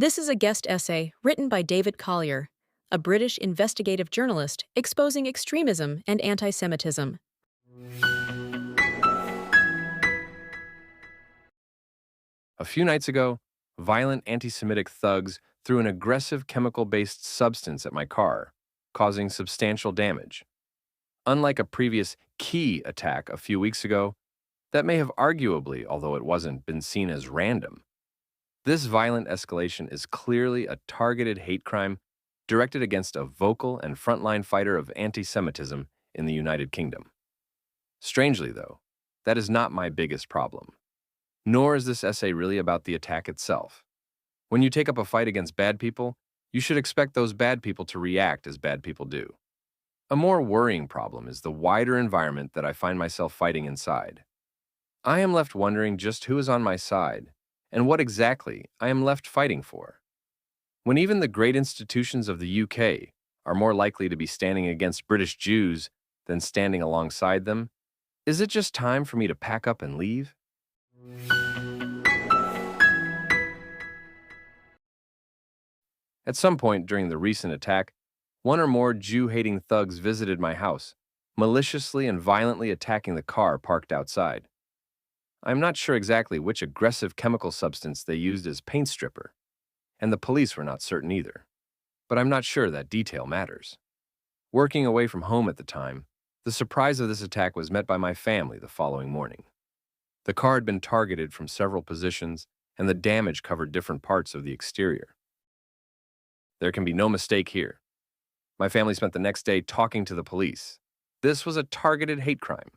This is a guest essay written by David Collier, a British investigative journalist exposing extremism and anti Semitism. A few nights ago, violent anti-Semitic thugs threw an aggressive chemical-based substance at my car, causing substantial damage. Unlike a previous key attack a few weeks ago, that may have arguably, although it wasn't, been seen as random. This violent escalation is clearly a targeted hate crime directed against a vocal and frontline fighter of anti-Semitism in the United Kingdom. Strangely, though, that is not my biggest problem. Nor is this essay really about the attack itself. When you take up a fight against bad people, you should expect those bad people to react as bad people do. A more worrying problem is the wider environment that I find myself fighting inside. I am left wondering just who is on my side and what exactly I am left fighting for. When even the great institutions of the UK are more likely to be standing against British Jews than standing alongside them, is it just time for me to pack up and leave? At some point during the recent attack, one or more Jew-hating thugs visited my house, maliciously and violently attacking the car parked outside. I'm not sure exactly which aggressive chemical substance they used as paint stripper, and the police were not certain either. But I'm not sure that detail matters. Working away from home at the time, the surprise of this attack was met by my family the following morning. The car had been targeted from several positions, and the damage covered different parts of the exterior. There can be no mistake here. My family spent the next day talking to the police. This was a targeted hate crime,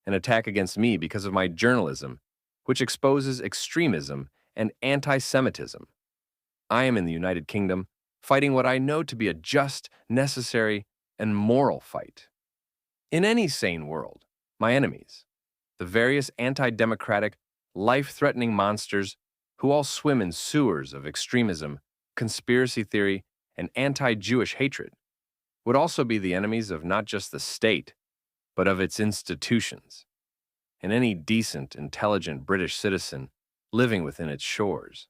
an attack against me because of my journalism, which exposes extremism and anti-Semitism. I am in the United Kingdom, fighting what I know to be a just, necessary, and moral fight. In any sane world, my enemies, the various anti-democratic, life-threatening monsters who all swim in sewers of extremism, conspiracy theory, and anti-Jewish hatred, would also be the enemies of not just the state, but of its institutions, and any decent, intelligent British citizen living within its shores.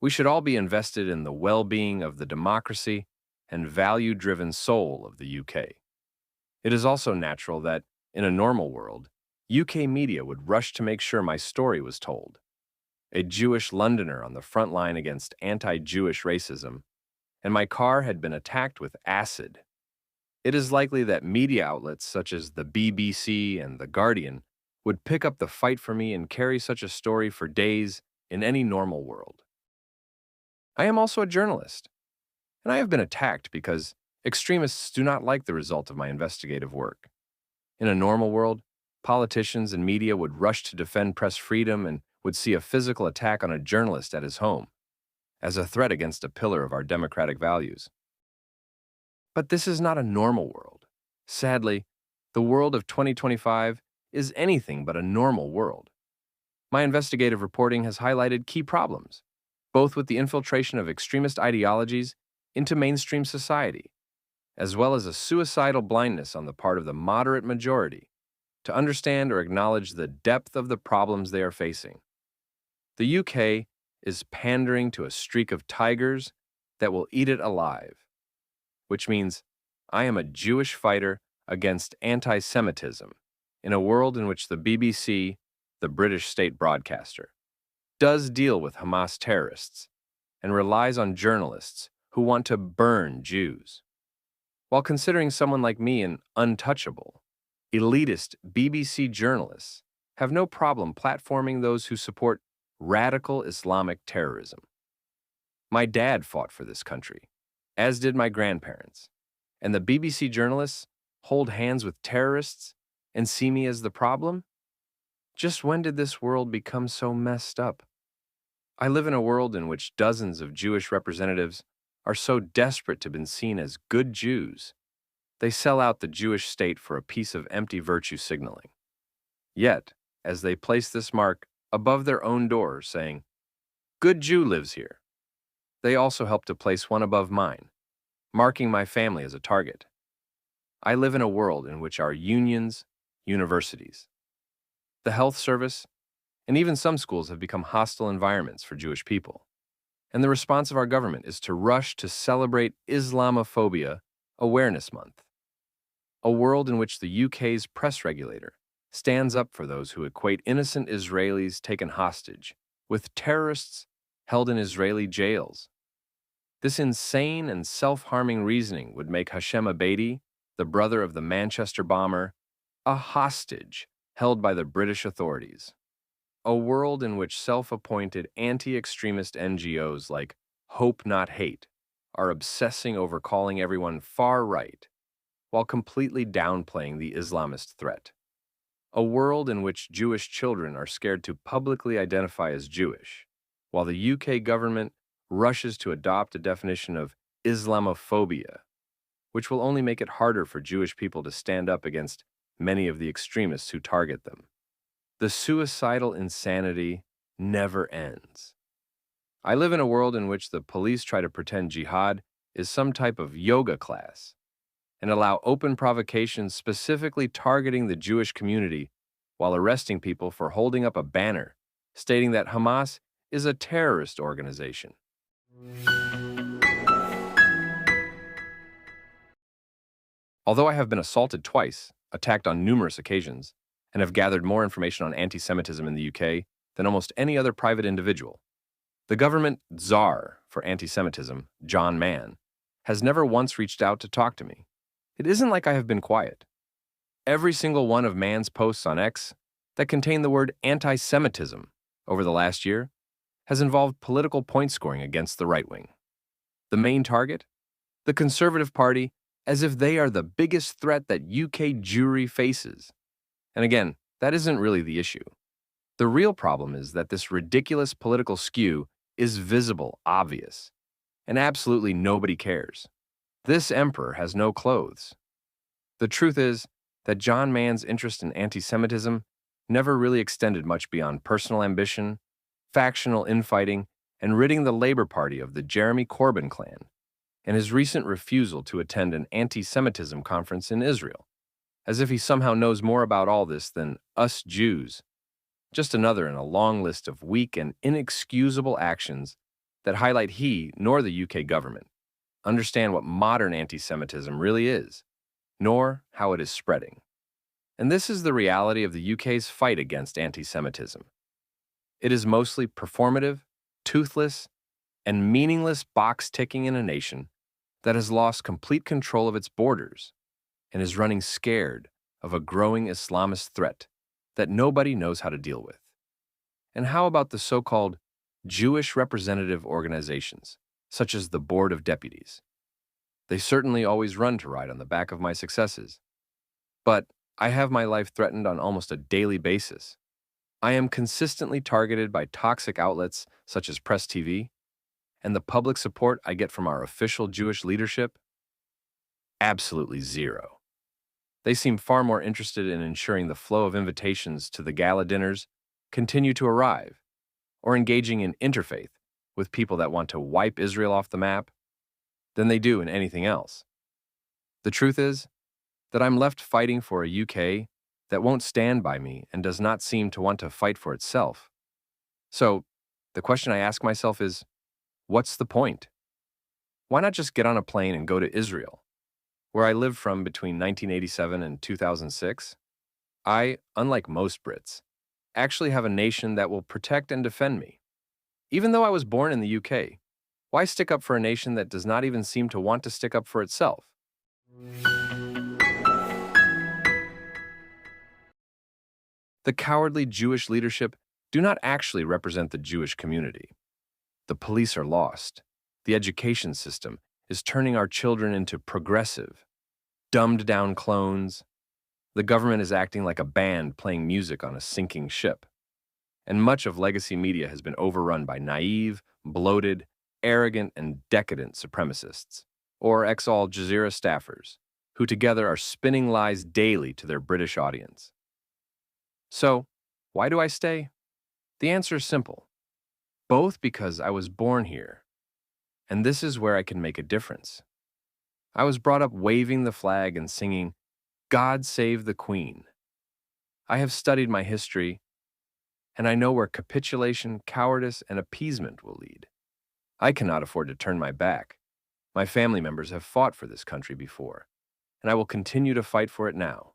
We should all be invested in the well-being of the democracy and value-driven soul of the UK. It is also natural that, in a normal world, UK media would rush to make sure my story was told. A Jewish Londoner on the front line against anti-Jewish racism, and my car had been attacked with acid. It is likely that media outlets such as the BBC and The Guardian would pick up the fight for me and carry such a story for days in any normal world. I am also a journalist, and I have been attacked because extremists do not like the result of my investigative work. In a normal world, politicians and media would rush to defend press freedom and would see a physical attack on a journalist at his home as a threat against a pillar of our democratic values. But this is not a normal world. Sadly, the world of 2025 is anything but a normal world. My investigative reporting has highlighted key problems, both with the infiltration of extremist ideologies into mainstream society, as well as a suicidal blindness on the part of the moderate majority to understand or acknowledge the depth of the problems they are facing. The UK is pandering to a streak of tigers that will eat it alive, which means I am a Jewish fighter against anti-Semitism in a world in which the BBC, the British state broadcaster, does deal with Hamas terrorists and relies on journalists who want to burn Jews. While considering someone like me an untouchable, elitist BBC journalists have no problem platforming those who support radical Islamic terrorism. My dad fought for this country, as did my grandparents, and the BBC journalists hold hands with terrorists and see me as the problem? Just when did this world become so messed up? I live in a world in which dozens of Jewish representatives are so desperate to be seen as good Jews, they sell out the Jewish state for a piece of empty virtue signaling. Yet, as they place this mark above their own door saying, "Good Jew lives here," they also help to place one above mine, marking my family as a target. I live in a world in which our unions, universities, the health service, and even some schools have become hostile environments for Jewish people. And the response of our government is to rush to celebrate Islamophobia Awareness Month, a world in which the UK's press regulator stands up for those who equate innocent Israelis taken hostage with terrorists held in Israeli jails. This insane and self-harming reasoning would make Hashem Abedi, the brother of the Manchester bomber, a hostage held by the British authorities. A world in which self-appointed anti-extremist NGOs like Hope Not Hate are obsessing over calling everyone far right while completely downplaying the Islamist threat. A world in which Jewish children are scared to publicly identify as Jewish, while the UK government rushes to adopt a definition of Islamophobia, which will only make it harder for Jewish people to stand up against many of the extremists who target them. The suicidal insanity never ends. I live in a world in which the police try to pretend jihad is some type of yoga class and allow open provocations specifically targeting the Jewish community while arresting people for holding up a banner stating that Hamas is a terrorist organization. Although I have been assaulted twice, attacked on numerous occasions, and have gathered more information on anti-Semitism in the UK than almost any other private individual, the government czar for anti-Semitism, John Mann, has never once reached out to talk to me. It isn't like I have been quiet. Every single one of Mann's posts on X that contain the word anti-Semitism over the last year has involved political point scoring against the right wing. The main target? The Conservative Party, as if they are the biggest threat that UK Jewry faces. And again, that isn't really the issue. The real problem is that this ridiculous political skew is visible, obvious, and absolutely nobody cares. This emperor has no clothes. The truth is that John Mann's interest in anti-Semitism never really extended much beyond personal ambition, factional infighting, and ridding the Labour Party of the Jeremy Corbyn clan, and his recent refusal to attend an anti-Semitism conference in Israel, as if he somehow knows more about all this than us Jews. Just another in a long list of weak and inexcusable actions that highlight he, nor the UK government, understand what modern anti-Semitism really is, nor how it is spreading. And this is the reality of the UK's fight against anti-Semitism. It is mostly performative, toothless, and meaningless box ticking in a nation that has lost complete control of its borders and is running scared of a growing Islamist threat that nobody knows how to deal with. And how about the so-called Jewish representative organizations, such as the Board of Deputies? They certainly always run to ride on the back of my successes. But I have my life threatened on almost a daily basis. I am consistently targeted by toxic outlets such as Press TV, and the public support I get from our official Jewish leadership? Absolutely zero. They seem far more interested in ensuring the flow of invitations to the gala dinners continue to arrive, or engaging in interfaith with people that want to wipe Israel off the map, than they do in anything else. The truth is that I'm left fighting for a UK that won't stand by me and does not seem to want to fight for itself. So, the question I ask myself is, what's the point? Why not just get on a plane and go to Israel, where I lived from between 1987 and 2006? I, unlike most Brits, actually have a nation that will protect and defend me. Even though I was born in the UK, why stick up for a nation that does not even seem to want to stick up for itself? The cowardly Jewish leadership do not actually represent the Jewish community. The police are lost. The education system is turning our children into progressive, dumbed-down clones. The government is acting like a band playing music on a sinking ship. And much of legacy media has been overrun by naive, bloated, arrogant, and decadent supremacists, or ex-Al Jazeera staffers, who together are spinning lies daily to their British audience. So, why do I stay? The answer is simple. Both because I was born here, and this is where I can make a difference. I was brought up waving the flag and singing, "God Save the Queen." I have studied my history, and I know where capitulation, cowardice, and appeasement will lead. I cannot afford to turn my back. My family members have fought for this country before, and I will continue to fight for it now,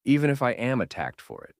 even if I am attacked for it.